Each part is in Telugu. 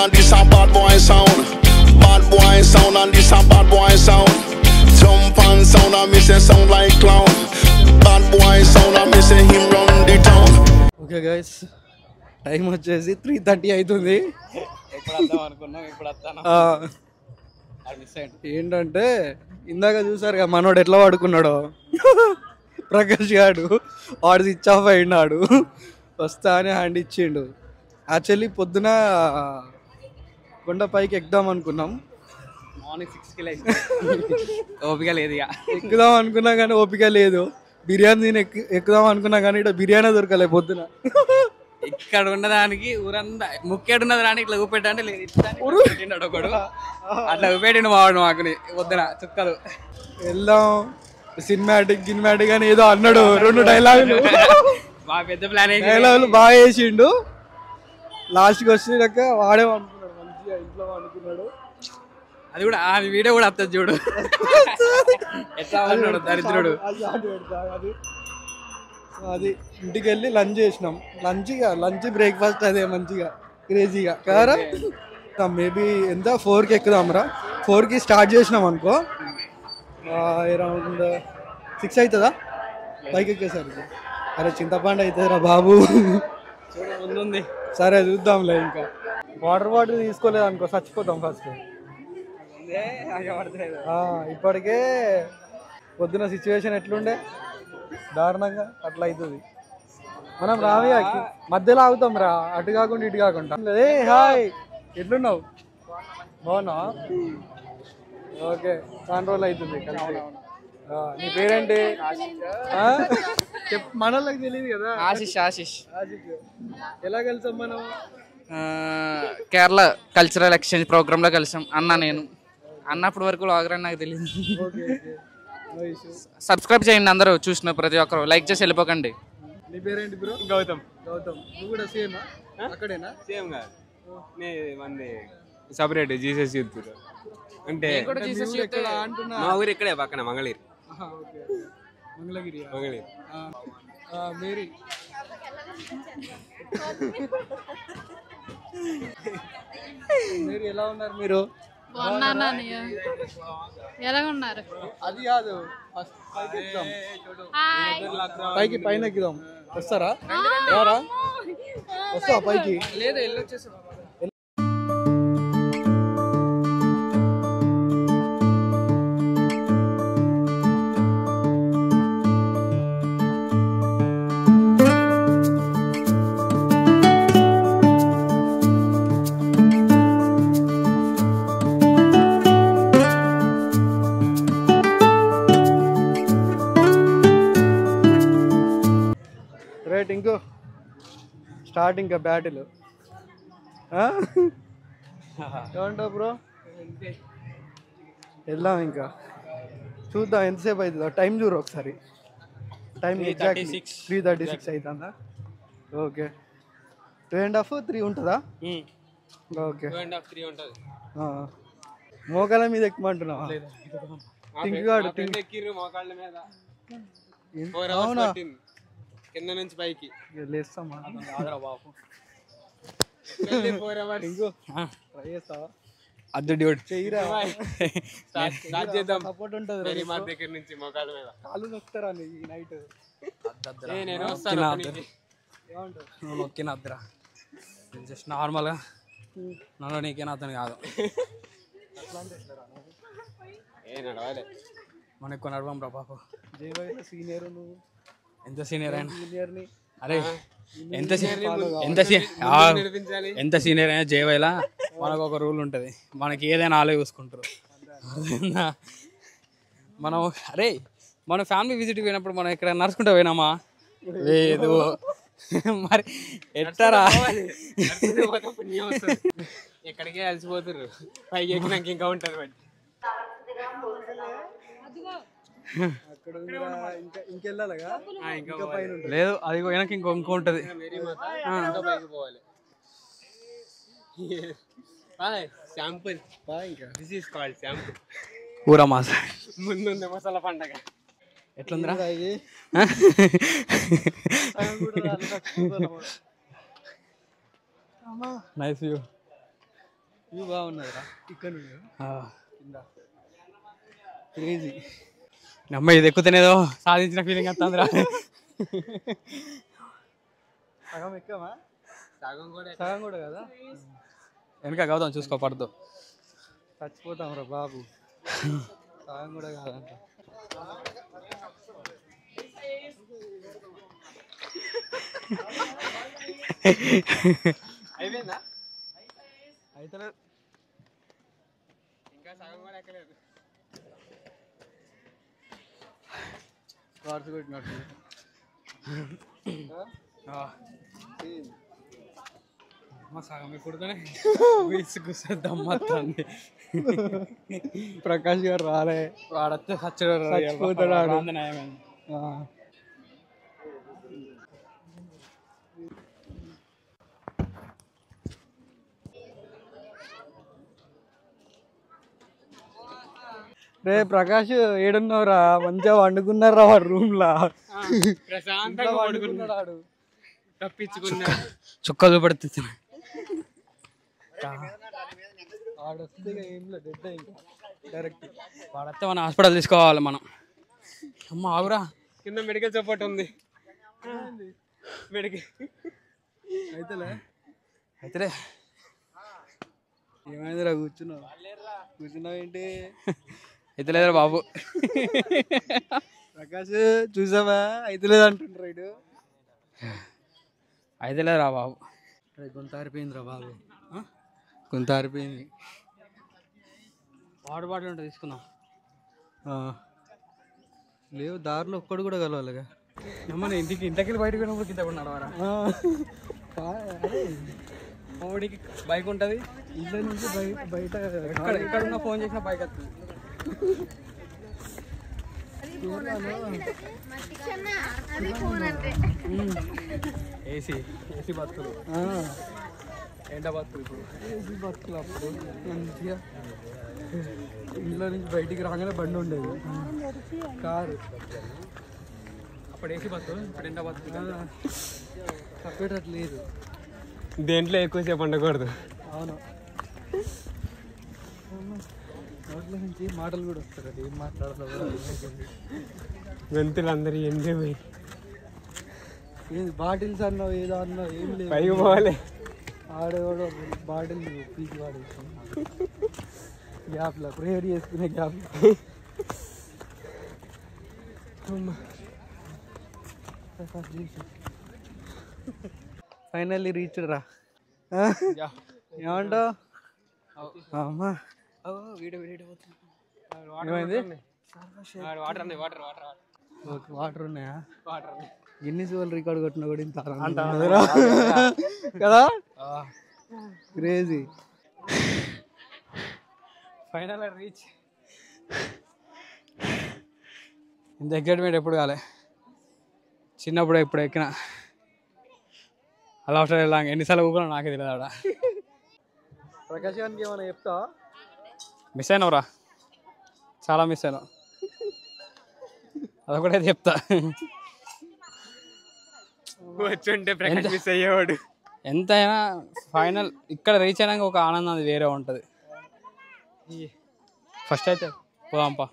and this a bad boy sound. Bad boy sound and this a bad boy sound. Jump and sound and me say sound like clown. Bad boy sound and me say him run the town. Okay guys, time వచ్చేసి 3:30 అవుతుంది. ఏంటంటే ఇందాక చూసారు కదా మనోడు ఎట్లా పడుకున్నాడో. ప్రకాష్ గాడు వాడు స్విచ్ ఆఫ్ అయినాడు. వస్తా అని హ్యాండ్ ఇచ్చిండు. యాక్చువల్లీ పొద్దున కొండపైకి ఎక్కుదాం అనుకున్నాం. మార్నింగ్ 6కి ఓపిక లేదు, ఇక ఎక్కుదాం అనుకున్నా కానీ ఓపిక లేదు. బిర్యానీ నేను ఎక్కుదాం అనుకున్నా కానీ ఇక్కడ బిర్యానీ దొరకలే పొద్దున. ఇక్కడ ఉన్నదానికి ఊరంతా ముక్కేడున్న దానికి ఇట్లా ఊపెట్టంటే లేదు, పెట్టినాడు ఒకడు అట్లా ఊపెట్టిండు మావాడు మాకు పొద్దున చుక్కలు. వెళ్దాం సినిమాటిక్ గినిమాటిక్ అని ఏదో అన్నాడు. 2 డైలాగులు బాగా పెద్ద ప్లాన్ డైలాగులు బాగా వేసిండు. లాస్ట్కి వచ్చినాక వాడే అనుకున్నాడు, మంచిగా ఇంట్లో అనుకున్నాడు. అది కూడా ఆ వీడియో కూడా వస్తుంది చూడు, ఎట్లా ఉన్నాడు దరిద్రుడు. అది ఇంటికి వెళ్ళి లంచ్ చేసినాం. లంచ్ బ్రేక్ఫాస్ట్ అదే మంచిగా క్రేజీగా కారా. మేబీ ఎంత 4కి ఎక్కుదాంరా. 4కి స్టార్ట్ చేసినాం అనుకో, అరౌండ్ 6 అవుతుందా పైకి ఎక్కేసరికి. అరే చింతపండు అవుతుందిరా బాబు. ముందుంది సరే చూద్దాంలే. ఇంకా వాటర్ బాటిల్ తీసుకోలేదు అనుకో చచ్చిపోతాం ఫస్ట్. ఇప్పటికే పొద్దున సిచ్యువేషన్ ఎట్లుండే దారుణంగా అట్లా అవుతుంది. మనం రావి మధ్యలో ఆగుతాం రా, అటు కాకుండా ఇటు కాకుండా. ఏ హాయ్ ఎట్లున్నావు, బాగున్నా? ఓకే, చాలా రోజులు అవుతుంది కలిసి. నీ పేరేంటి? మనోళ్ళకి తెలియదు కదా. ఆశిష్. ఎలా కలిసాం మనం? కేరళ కల్చరల్ ఎక్స్చేంజ్ ప్రోగ్రామ్ లో కలిసాం అన్న నేను. అన్నప్పటి వరకు లాగర్ అని నాకు తెలియదు. సబ్స్క్రైబ్ చేయండి అందరూ, చూసిన ప్రతి ఒక్కరు లైక్ చేసి వెళ్ళిపోకండి. నీ పేరేంటి బ్రో? గౌతమ్. నువ్వు కూడా సేమా? అక్కడేనా? సేమ్ కాదు, సపరేట్ జీసస్ యూత్ అంటే మా ఊరు ఇక్కడే పక్కన మంగళగిరి. మంగళగిరి. మేరీ ఎలా ఉన్నారు మీరు? ఎలా ఉన్నారు? అది కాదు, పైన ఎక్కుదాం. వస్తారా? వస్తావా పైకి? లేదు, వెళ్ళొచ్చేసాం. రైట్, ఇంకో స్టార్ట్ ఇంకా బ్యాటిల్. ఏమంటావు బ్రో? వెళ్దాం ఇంకా, చూద్దాం ఎంతసేపు అవుతుందో. టైం చూడు ఒకసారి. టైం ఎగ్జాక్ట్లీ 3:36 అవుతుందా? ఓకే, 2.5 3 ఉంటుందా? ఓకే, 2.5 ఉంటుంది. మోకాళ్ళ మీద ఎక్కుమంటున్నావా? అవునా? కింద నుంచి పైకి లేస్తామా? అద్దు డ్యూట్ చెయ్యిరా, సపోర్ట్ ఉంటుంది దగ్గర నుంచి మోకాళ్ళ మీద. కాళ్ళు నొక్కుతారా ఈ నైట్? నువ్వు నొక్కిన అద్దరా, జస్ట్ నార్మల్గా నన్ను నీకేనా అతను కాదు. మన ఎక్కువ నడవం రా బాబు. సీనియర్ నువ్వు, ఎంత సీనియర్ అయినా సీనియర్ని. అరే ఎంత సీనియర్ అయినా జేవైలా మనకు ఒక రూల్ ఉంటుంది, మనకి ఏదైనా ఆలో చూసుకుంటారు. మనం అరే మన ఫ్యామిలీ విజిట్ పోయినప్పుడు మనం ఇక్కడ నడుచుకుంటూ పోయినామా? లేదు మరి ఎట్టారా, ఎక్కడికే అలసిపోతారు, పైకి ఎక్కినాక ఇంకా ఉంటుంది. లేదు అది వెనక ఇంకో ఉంటుంది. ఊరా మాస ముందుంది మసాలా పండగ. ఎట్లుందిరా? Nice view. ఇవి బాగున్నదిరా ఇక్కడ నుండి కింద క్రేజీ. అమ్మాయి ఇది ఎక్కుతేనేదో సాధించిన ఫీలింగ్ వస్తుందిరా. సగం ఎక్కమా? సగం కూడా కదా. వెనక గౌతమ్ చూసుకోపడదు, చచ్చిపోతాం రా బాబు. సగం కూడా కాదంట. అయిపోయిందా? అయితే ఇంకా సగం కూడా ఎక్కలేదు. కార్స్ కొట్టినట్టు సగం ఎప్పుడుతోనే విసుగుద్దామత్తాన్ని. ప్రకాష్ గారు రాలే, వాడతే చచ్చిపోతాడు. రే ప్రకాష్ ఏడున్నావురా? మంచిగా వండుకున్నారా వాడు రూమ్ లా? ప్రశాంతంగా వండుకున్నాడు, తప్పించుకున్నాడు. చుక్కలు పడుతుంది. వాడొస్తే ఏం లేదు, డెడ్ ఇంకా డైరెక్ట్. వాడతే మనం హాస్పిటల్ తీసుకోవాలి మనం. అమ్మ ఆగురా, కింద మెడికల్ సపోర్ట్ ఉంది. మెడికల్ అయితేలే. అయితే ఏమైందిరా? కూర్చున్నావు ఏంటి? అయితే లేదురా బాబు. ప్రకాష్ చూసావా? అయితే లేదు అంటుండ్రా ఇడు. అయితే లేదురా బాబు. గొంత ఆరిపోయిందిరా బాబు, గొంత ఆరిపోయింది. వాటర్ బాటిల్ ఉంటుంది, తీసుకుందాం. లేవు దారిలో ఒక్కడు కూడా కలవాలిగా. మన ఇంటికి బయటకు పోయినప్పుడు కింద ఉన్నాడు వారా. ఓడికి బైక్ ఉంటుంది, ఇంట్లో నుంచి బయట ఎక్కడ ఉన్నా ఫోన్ చేసినా బైక్ వస్తుంది. ఏసీ బతుకులు, ఎండ బతుకులు. ఇప్పుడు ఏసీ బతుకులు. అప్పుడు మంచిగా ఇంట్లో నుంచి బయటికి రాగానే బండి ఉండేది, కారు. అప్పుడు ఏసీ బతుకులు, ఇప్పుడు ఎండ బతుకులు. తప్పేటట్లేదు. దేంట్లో ఎక్కువసేపు ఉండకూడదు. అవును. నోట్ల నుంచి మాటలు కూడా వస్తారు, ఏం మాట్లాడతావు? గొంతులు అందరూ ఎంజాయ్. ఏది బాటిల్స్ అన్నావు, ఏదో అన్నావు, ఏం లేదు. పైకి పోవాలి. ఆడేవాడు బాటిల్ పీకి వాడేసి గ్యాప్లో ప్రేయర్ చేసుకునే గ్యాప్. ఫైనల్లీ రీచ్ రా. ఏమంటావు? అమ్మా ఏమైంది? వాటర్ ఉన్నాయా? గిన్నిస్ వరల్డ్ రికార్డ్ కొట్టిన కూడా ఇంత కదా. క్రేజీ. Final reach. ఇంత ఎగ్జైట్మెంట్ ఎప్పుడు కాలే. చిన్నప్పుడు ఎప్పుడు ఎక్కిన అలా అవసరం ఎన్నిసార్లు ఊరుకున్నా నాకే తెలియదు. ఆడ ప్రకాష్ గారికి ఏమైనా చెప్తావా? మిస్ అయినవురా, చాలా మిస్ అయినావు. అదొకటైతే చెప్తా. వచ్చుంటే ప్రకాష్ మిస్ అయ్యేవాడు. ఎంతైనా ఫైనల్ ఇక్కడ రీచ్ అయినాక ఒక ఆనందం అది వేరే ఉంటుంది. ఫస్ట్ అయితే పోదాంపా.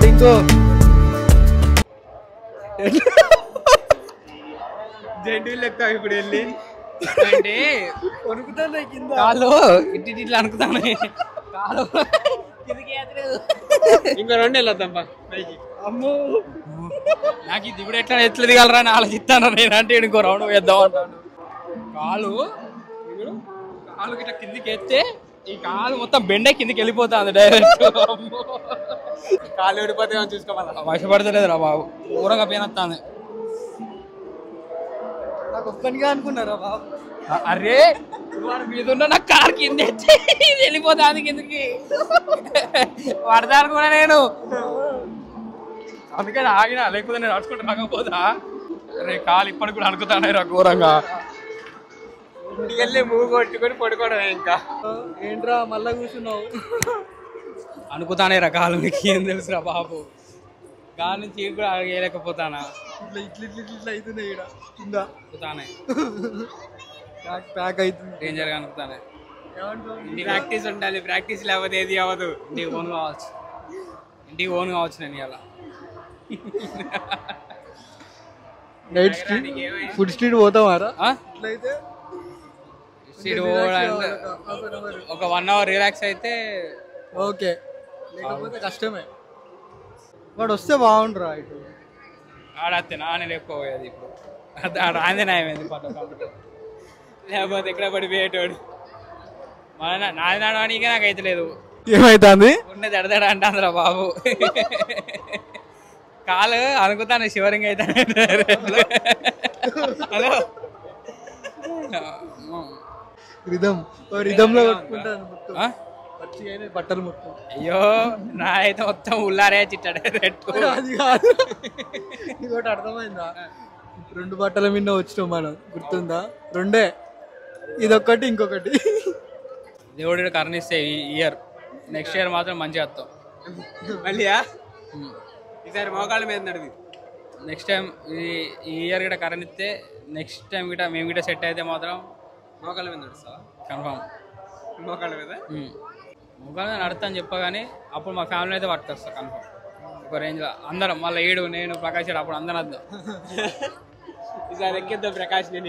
ఇంకో జెండీలు ఎక్కువ ఇప్పుడు వెళ్ళి అంటే కొనుక్కుతాను కింద కాళ్ళు ఇట్లా అనుకుతాను కాలు ఇంకో 2 వెళ్ళొద్దాం పైకి. అమ్మో నాకు ఇది ఇప్పుడు ఎట్లా దిగలరా అని ఆలోచిస్తాను నేను. అంటే ఇంకో రౌండ్ వేద్దాం అంటాను. కాలు ఇట్లా కిందికి ఎత్తే ఈ కాలు మొత్తం బెండే కిందికి వెళ్ళిపోతుంది డైరెక్ట్. కాలు విడిపోతే చూసుకోవాలి. వశపడతలేదు రా బాబు, ఊరంగా పేనొస్తుంది. నాకు ఒక్కనిగా అనుకున్నారా బాబు? అరే మీద ఉన్న నా కారు కింద వెళ్ళిపోతుంది కిందకి పడతాను కూడా నేను. అందుకని ఆగినా, లేకపోతే నేను నడుచుకుంటూ రాకపోతా. అరే కాలు ఇప్పటికి కూడా అనుకుతానే రా ఘోరంగా. ఇంటికి వెళ్ళి మూవ్ కొట్టుకొని పడుకోవడం. ఇంకా ఏంట్రా మళ్ళా కూర్చున్నావు? అనుకుతానే రా కాలు, నీకు ఏం తెలుసురా బాబు. కాలు నుంచి కూడా వేయలేకపోతానా. ఇట్లా అవుతున్నాయి ఇక్కడ కింద అనుకుతానే ప్యాక్ అవుతుంది. డేంజర్గా అనుకుతానే. ప్రాక్టీస్ ఉండాలి, ప్రాక్టీస్ లేకపోతే ఏది అవ్వదు. ఇంటికి ఓన్ కావచ్చు నేను ఇలా. నైట్ స్ట్రీట్ ఫుడ్ స్ట్రీట్ పోతామారా? ఇట్లయితే స్ట్రీట్ పోవడానికి ఒక 1 hour రిలాక్స్ అయితే ఓకే, లేకపోతే కష్టమే. వాడు వస్తే బాగుండురా ఇటు. ఆడతే నానే లేకపోయేది. ఇప్పుడు ఆందే నయమైంది పట్ల, లేకపోతే ఎక్కడ పడిపోయేటోడు. నాది నాడవానికే నాకు అయితే లేదు. ఏమైతుంది? ఉన్నది ఎడదడ అంటారా బాబు. కాలు అనుకుతాను షివరింగ్ అయితే. హలో రిధంలో కొట్టుకుంటాను బట్టలు మొత్తం. అయ్యో నా అయితే మొత్తం ఉల్లారే చిట్టాడు. అది కాదు, ఇంకోటి అర్థమైందా? 2 బట్టల మీద వచ్చినాం మనం, గుర్తుందా? 2, ఇదొక్కటి ఇంకొకటి. దేవుడు కరుణిస్తే ఈ ఇయర్, నెక్స్ట్ ఇయర్ మాత్రం మంచిగా వస్తాం మళ్ళీ. ఈసారి మోకాళ్ళ మీద నడిది. నెక్స్ట్ టైం ఈ ఇయర్ గిట్ట కరుణిస్తే నెక్స్ట్ టైం గిట్ట మేము గిట్ట సెట్ అయితే మాత్రం మోకాళ్ళ మీద నడుస్తా కన్ఫామ్. మోకాళ్ళ మీద నడుస్తా అని చెప్పగానే అప్పుడు మా ఫ్యామిలీ అయితే పట్టుకొస్తా కన్ఫామ్. ఒక రేంజ్లో అందరం మళ్ళీ ఏడు నేను ప్రకాష్ అప్పుడు అందరం వద్దాం. ఈసారి ఎక్కిద్దాం ప్రకాష్ నేను.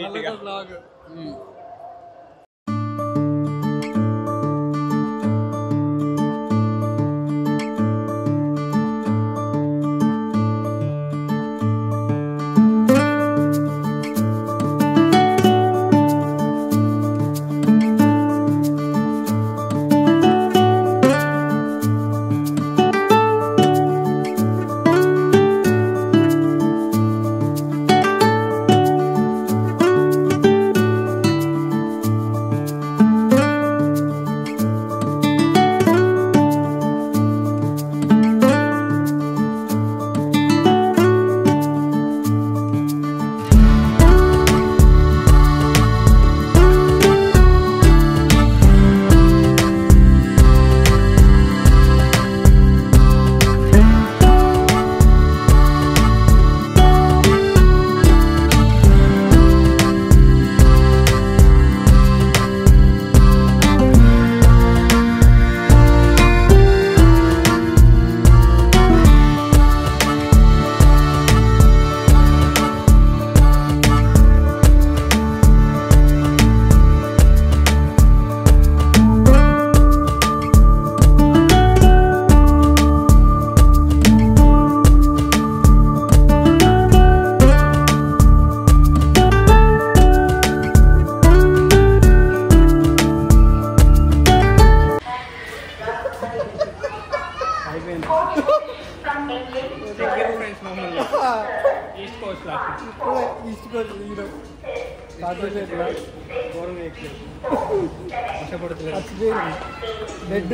బెడ్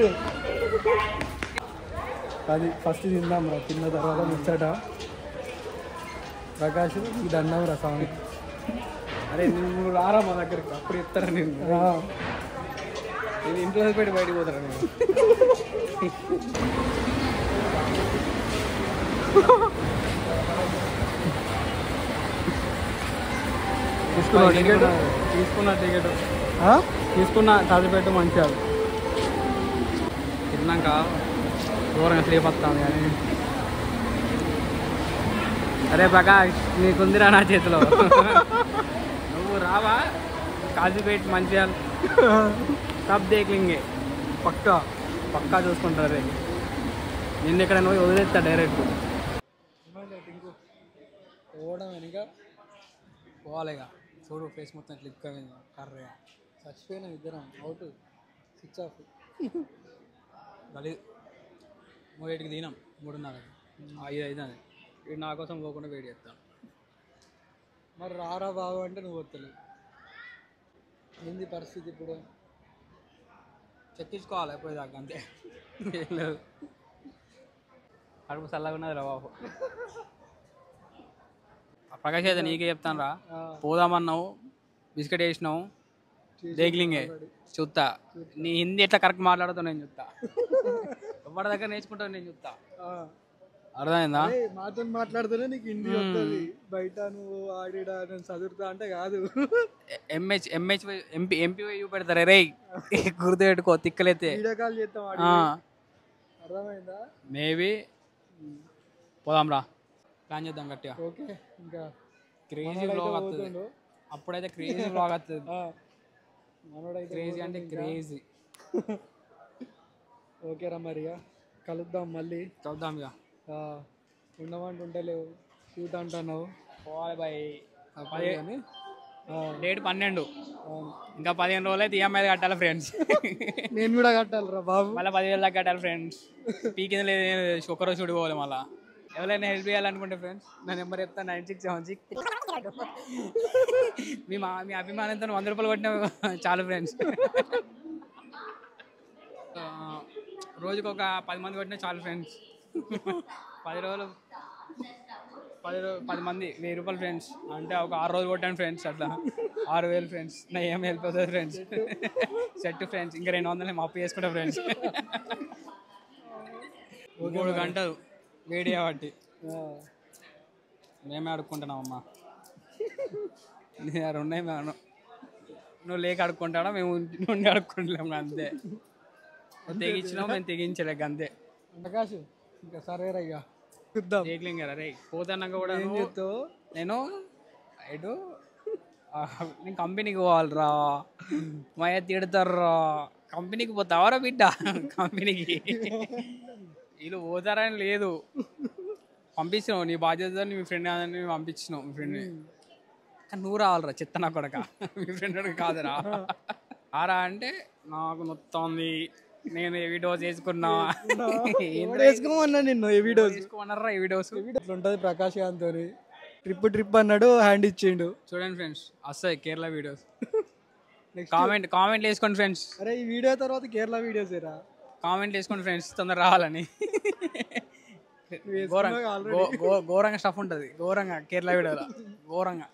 అది ఫస్ట్ తిందాం రా, తిన్న తర్వాత ముచ్చట. ప్రకాష్ ఈ దండం రా స్వామి. అరే నువ్వు రారా మా దగ్గరికి, అప్పుడు చెప్తారా నేను. నేను ఇంట్లో పెట్టి బయటకు పోతారా నేను. తీసుకున్న చదివిపెట్టు మంచిగా. తిన్నాక దూరంగా స్లీప్ వస్తాను కానీ అరే ప్రకాష్ నీకుందిరా నా చేతిలో నువ్వు రావా కాజీపేట్ మంచిగా సబ్ దేక్లింగే పక్కా పక్కా చూసుకుంటారు రే నిన్ను ఇక్కడ నువ్వు వదిలేస్తా డైరెక్ట్ పోవడం వెనుక పోవాలి ఇక చూడు ఫేస్ మొత్తం క్లిక్ అయింది కర్రగా చచ్చిపోయినా ఇద్దరం అవుట్ స్విచ్ ఆఫ్ మళ్ళీ 3:00కి తినాం 3:30కి 5 అది వీడు నా కోసం పోకుండా వెయిట్ చేస్తాను మరి రారా బాబు అంటే నువ్వు వస్తలేవు ఏంది పరిస్థితి ఇప్పుడు చెక్కించుకోవాలి అయిపోయేదాకా అంతే ఏం లేదు అడుగు చల్లగా ఉన్నది రా బాబు ప్రకాష్ అయితే నీకే చెప్తాను రా పోదామన్నావు బిస్కెట్ వేసినావు దేగ్లింగే చూస్తా నీ హిందీ ఎట్లా కరెక్ట్ మాట్లాడుతావు నేను చూస్తా ఎవరి దగ్గర నేర్చుకుంటావు నేను చూస్తా అర్థమైందా మాతో మాట్లాడితేనే నీకు హిందీ వస్తుంది బయట నువ్వు ఆడిడా నేను చదువుతా అంటే కాదు ఎంపీ చూపెడతారే రే గుర్తుపెట్టుకో తిక్కలైతే వీడియో కాల్ చేస్తాం అర్థమైందా మేబీ పోదాం రా ప్లాన్ చేద్దాం గట్టిగా ఓకే ఇంకా క్రేజీ బ్లాగ్ వస్తుంది అప్పుడైతే క్రేజీ బ్లాగ్ వస్తుంది క్రేజీ అంటే క్రేజీ ఓకే రా మరి కలుద్దాం మళ్ళీ చూద్దాం ఇక ఉండమంటే ఉంటలేవు షూట్ అంటున్నావు పోవాలి బాయ్ డేట్ 12 ఇంకా 15 రోజులు అయితే ఈఎంఐ కట్టాలి ఫ్రెండ్స్ నేను కూడా కట్టాలి రా బాబు మళ్ళీ 10,000 దాకా కట్టాలి ఫ్రెండ్స్ పీకింది లేదు ఒక్కరోజు చూడిపోవాలి మళ్ళీ ఎవరైనా హెల్ప్ చేయాలనుకుంటే ఫ్రెండ్స్ నా నెంబర్ చెప్తాను 9676 మీ అభిమానంతో 100 రూపాయలు కొట్టిన చాలు ఫ్రెండ్స్ రోజుకి ఒక 10 మంది కొట్టినా చాలు ఫ్రెండ్స్ 10 రోజులు 10 మంది 1000 రూపాయలు ఫ్రెండ్స్ అంటే ఒక 6 రోజులు కొట్టాను ఫ్రెండ్స్ అట్లా 6,000 ఫ్రెండ్స్ నా ఏం హెల్ప్ అవుతుంది ఫ్రెండ్స్ సెట్ ఫ్రెండ్స్ ఇంకా 200 నేను అప్పు చేసుకుంటా ఫ్రెండ్స్ 3 గంటలు వేడి కాబట్టి మేమే అడుక్కుంటున్నామమ్మా నీ దగ్గర ఉన్నాయి మేము నువ్వు లేక అడుక్కుంటాడా మేము నుండి అడుక్కుంటలేము అంతే తెగించినావు మేము తెగించలేక అంతే ప్రకాష్ ఇంకా సరే రా ఇక దేక్లింగ్ కదా రే పోతాన్నాక కూడా నేను ఎటు నేను కంపెనీకి పోవాలిరా మా తిడతారా కంపెనీకి పోతావరా బిడ్డ కంపెనీకి వీళ్ళు పోతారని లేదు పంపించినావు నీ బాధ్యత మీ ఫ్రెండ్ కాదని పంపించినావు మీ ఫ్రెండ్ని కానీ నువ్వు రావాలరా చెత్త నా కొడక మీ ఫ్రెండ్ కాదురా ఆరా అంటే నాకు నొత్తుంది నేను హెవీ డోస్ వేసుకున్నా వేసుకోమన్నా నిన్ను హెవీ డోస్ వేసుకోమన్నారా హెవీ డోస్ ఇట్లా ఉంటుంది ప్రకాష్ గాంతో ట్రిప్ అన్నాడు హ్యాండ్ ఇచ్చిండు చూడండి ఫ్రెండ్స్ వస్తాయి కేరళ వీడియోస్ కామెంట్ వేసుకోండి ఫ్రెండ్స్ అరే ఈ వీడియో తర్వాత కేరళ వీడియోస్ రా కామెంట్ వేసుకోండి ఫ్రెండ్స్ తొందర రావాలని ఘోరంగా స్టఫ్ ఉంటుంది ఘోరంగా కేరళ వీడియోలో ఘోరంగా